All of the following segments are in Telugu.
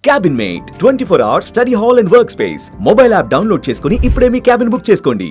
Cabin mate 24 hours study hall and work space mobile app download చేసుకుని ఇప్పుడే మీ క్యాబిన్ బుక్ చేసుకోండి.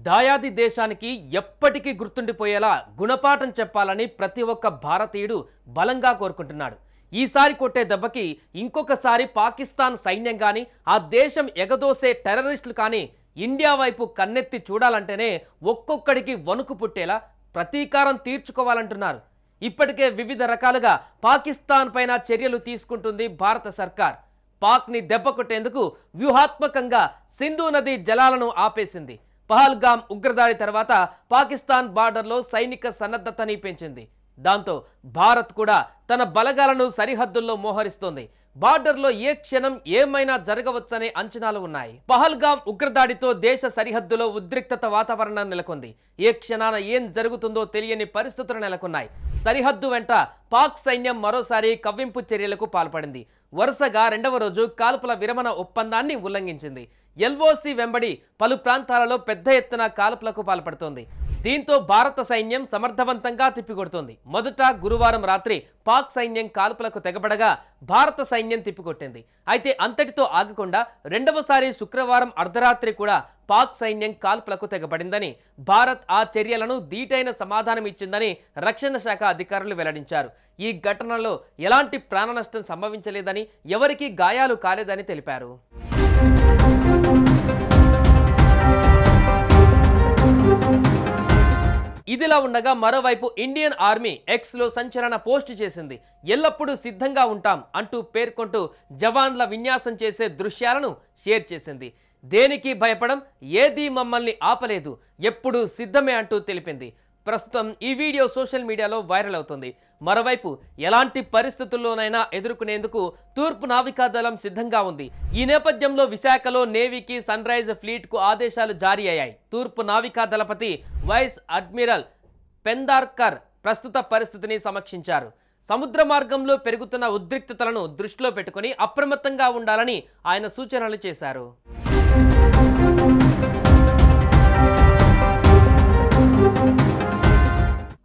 దాయాది దేశానికి ఎప్పటికీ గుర్తుండిపోయేలా గుణపాఠం చెప్పాలని ప్రతి ఒక్క భారతీయుడు బలంగా కోరుకుంటున్నాడు. ఈసారి కొట్టే దెబ్బకి ఇంకొకసారి పాకిస్తాన్ సైన్యం కానీ ఆ దేశం ఎగదోసే టెర్రరిస్టులు కానీ ఇండియా వైపు కన్నెత్తి చూడాలంటేనే ఒక్కొక్కడికి వణుకు పుట్టేలా ప్రతీకారం తీర్చుకోవాలంటున్నారు. ఇప్పటికే వివిధ రకాలుగా పాకిస్తాన్ పైన చర్యలు తీసుకుంటుంది భారత సర్కార్. పాక్ని దెబ్బ కొట్టేందుకు వ్యూహాత్మకంగా సింధు నది జలాలను ఆపేసింది. పహల్గాం ఉగ్రదాడి తర్వాత పాకిస్తాన్ బార్డర్లో సైనిక సన్నద్ధతని పెంచింది. దాంతో భారత్ కూడా తన బలగాలను సరిహద్దుల్లో మోహరిస్తోంది. బార్డర్లో ఏ క్షణం ఏమైనా జరగవచ్చనే అంచనాలు ఉన్నాయి. పహల్గాం ఉగ్రదాడితో దేశ సరిహద్దులో ఉద్రిక్తత వాతావరణం నెలకొంది. ఏ క్షణాన ఏం జరుగుతుందో తెలియని పరిస్థితులు నెలకొన్నాయి. సరిహద్దు వెంట పాక్ సైన్యం మరోసారి కవ్వింపు చర్యలకు పాల్పడింది. వరుసగా రెండవ రోజు కాల్పుల విరమణ ఒప్పందాన్ని ఉల్లంఘించింది. ఎల్ఓసి వెంబడి పలు ప్రాంతాలలో పెద్ద ఎత్తున కాల్పులకు పాల్పడుతోంది. దీంతో భారత సైన్యం సమర్థవంతంగా తిప్పికొడుతోంది. మొదట గురువారం రాత్రి పాక్ సైన్యం కాల్పులకు తెగబడగా భారత సైన్యం తిప్పికొట్టింది. అయితే అంతటితో ఆగకుండా రెండవసారి శుక్రవారం అర్ధరాత్రి కూడా పాక్ సైన్యం కాల్పులకు తెగబడిందని, భారత్ ఆ చర్యలను ధీటైన సమాధానం ఇచ్చిందని రక్షణ శాఖ అధికారులు వెల్లడించారు. ఈ ఘటనలో ఎలాంటి ప్రాణ నష్టం సంభవించలేదని, ఎవరికీ గాయాలు కాలేదని తెలిపారు. ఇదిలా ఉండగా మరోవైపు ఇండియన్ ఆర్మీ ఎక్స్లో సంచలన పోస్ట్ చేసింది. ఎల్లప్పుడూ సిద్ధంగా ఉంటాం అంటూ పేర్కొంటూ జవాన్ల విన్యాసం చేసే దృశ్యాలను షేర్ చేసింది. దేనికి భయపడం, ఏదీ మమ్మల్ని ఆపలేదు, ఎప్పుడూ సిద్ధమే అంటూ తెలిపింది. ప్రస్తుతం ఈ వీడియో సోషల్ మీడియాలో వైరల్ అవుతుంది. మరోవైపు ఎలాంటి పరిస్థితుల్లోనైనా ఎదుర్కొనేందుకు తూర్పు నావికాదళం సిద్ధంగా ఉంది. ఈ నేపథ్యంలో విశాఖలో నేవీకి సన్ రైజ్ ఫ్లీట్కు ఆదేశాలు జారీ అయ్యాయి. తూర్పు నావికాదళపతి వైస్ అడ్మిరల్ పెందార్కర్ ప్రస్తుత పరిస్థితిని సమీక్షించారు. సముద్ర మార్గంలో పెరుగుతున్న ఉద్రిక్తతలను దృష్టిలో పెట్టుకుని అప్రమత్తంగా ఉండాలని ఆయన సూచనలు చేశారు.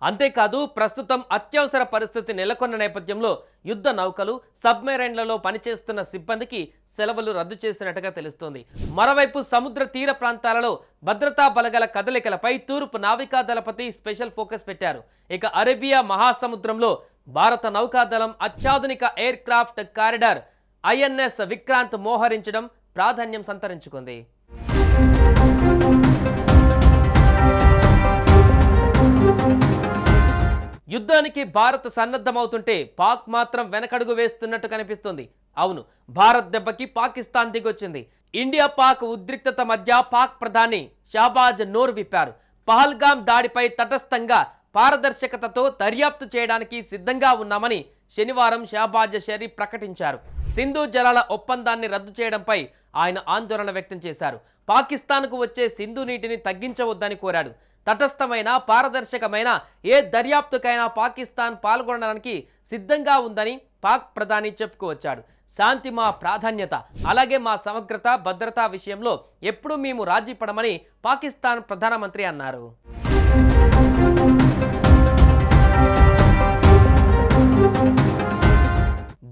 అంతేకాదు, ప్రస్తుతం అత్యవసర పరిస్థితి నెలకొన్న నేపథ్యంలో యుద్ధ నౌకలు, సబ్మెరైన్లలో పనిచేస్తున్న సిబ్బందికి సెలవులు రద్దు చేసినట్టుగా తెలుస్తోంది. మరోవైపు సముద్ర తీర ప్రాంతాలలో భద్రతా బలగాల కదలికలపై తూర్పు నావికాదళపతి స్పెషల్ ఫోకస్ పెట్టారు. ఇక అరేబియా మహాసముద్రంలో భారత నౌకాదళం అత్యాధునిక aircraft corridor INS Vikrant మోహరించడం ప్రాధాన్యం సంతరించుకుంది. యుద్ధానికి భారత్ సన్నద్ధమవుతుంటే పాక్ మాత్రం వెనకడుగు వేస్తున్నట్టు కనిపిస్తుంది. అవును, భారత్ దెబ్బకి పాకిస్తాన్ దిగొచ్చింది. ఇండియా పాక్ ఉద్రిక్తత మధ్య పాక్ ప్రధాని షహబాజ్ నోరు విప్పారు. పహల్గాం దాడిపై తటస్థంగా పారదర్శకతతో దర్యాప్తు చేయడానికి సిద్ధంగా ఉన్నామని శనివారం షహబాజ్ షరీఫ్ ప్రకటించారు. సింధు జలాల ఒప్పందాన్ని రద్దు చేయడంపై ఆయన ఆందోళన వ్యక్తం చేశారు. పాకిస్తాన్కు వచ్చే సింధు నీటిని తగ్గించవద్దని కోరాడు. తటస్థమైన పారదర్శకమైన ఏ దర్యాప్తుకైనా పాకిస్తాన్ పాల్గొనడానికి సిద్ధంగా ఉందని పాక్ ప్రధాని చెప్పుకొచ్చాడు. శాంతి మా ప్రాధాన్యత, అలాగే మా సమగ్రత, భద్రతా విషయంలో ఎప్పుడూ మేము రాజీ పడమని పాకిస్తాన్ ప్రధానమంత్రి అన్నారు.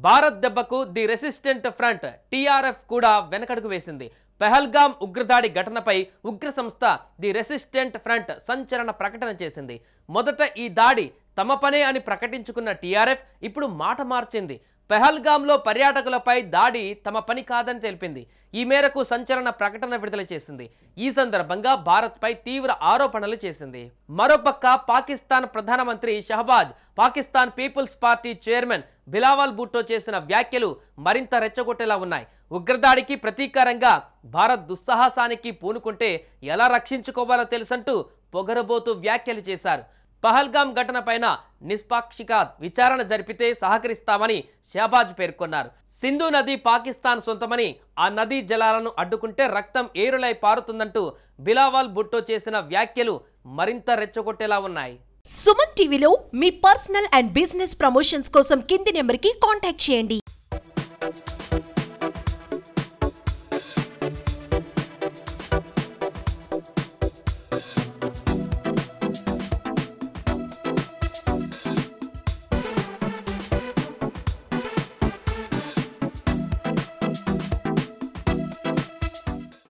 భారత్ దెబ్బకు ది రెసిస్టెంట్ ఫ్రంట్ టీఆర్ఎఫ్ కూడా వెనకడుగు వేసింది. పహల్గాం ఉగ్రదాడి ఘటనపై ఉగ్ర సంస్థ ది రెసిస్టెంట్ ఫ్రంట్ సంచలన ప్రకటన చేసింది. మొదట ఈ దాడి తమ పనే అని ప్రకటించుకున్న టీఆర్ఎఫ్ ఇప్పుడు మాట మార్చింది. పహల్గాంలో పర్యాటకులపై దాడి తమ పని కాదని తెలిపింది. ఈ మేరకు సంచలన ప్రకటన విడుదల చేసింది. ఈ సందర్భంగా భారత్పై తీవ్ర ఆరోపణలు చేసింది. మరోపక్క పాకిస్తాన్ ప్రధానమంత్రి షహబాజ్, పాకిస్తాన్ పీపుల్స్ పార్టీ చైర్మన్ బిలావల్ భుట్టో చేసిన వ్యాఖ్యలు మరింత రెచ్చగొట్టేలా ఉన్నాయి. ఉగ్రదాడికి ప్రతీకారంగా భారత్ దుస్సాహసానికి పూనుకుంటే ఎలా రక్షించుకోవాలో తెలుసంటూ పొగరబోతూ వ్యాఖ్యలు చేశారు. పహల్గాం ఘటనపైన నిష్పాక్షిక విచారణ జరిపితే సహకరిస్తామని షహబాజ్ పేర్కొన్నారు. సింధు నది పాకిస్తాన్ సొంతమని, ఆ నదీ జలాలను అడ్డుకుంటే రక్తం ఏరులై పారుతుందంటూ బిలావల్ భుట్టో చేసిన వ్యాఖ్యలు మరింత రెచ్చగొట్టేలా ఉన్నాయి. సుమన్ టీవీలో మీ పర్సనల్ అండ్ బిజినెస్ ప్రమోషన్స్ కోసం కింది నెంబర్కి కాంటాక్ట్ చేయండి.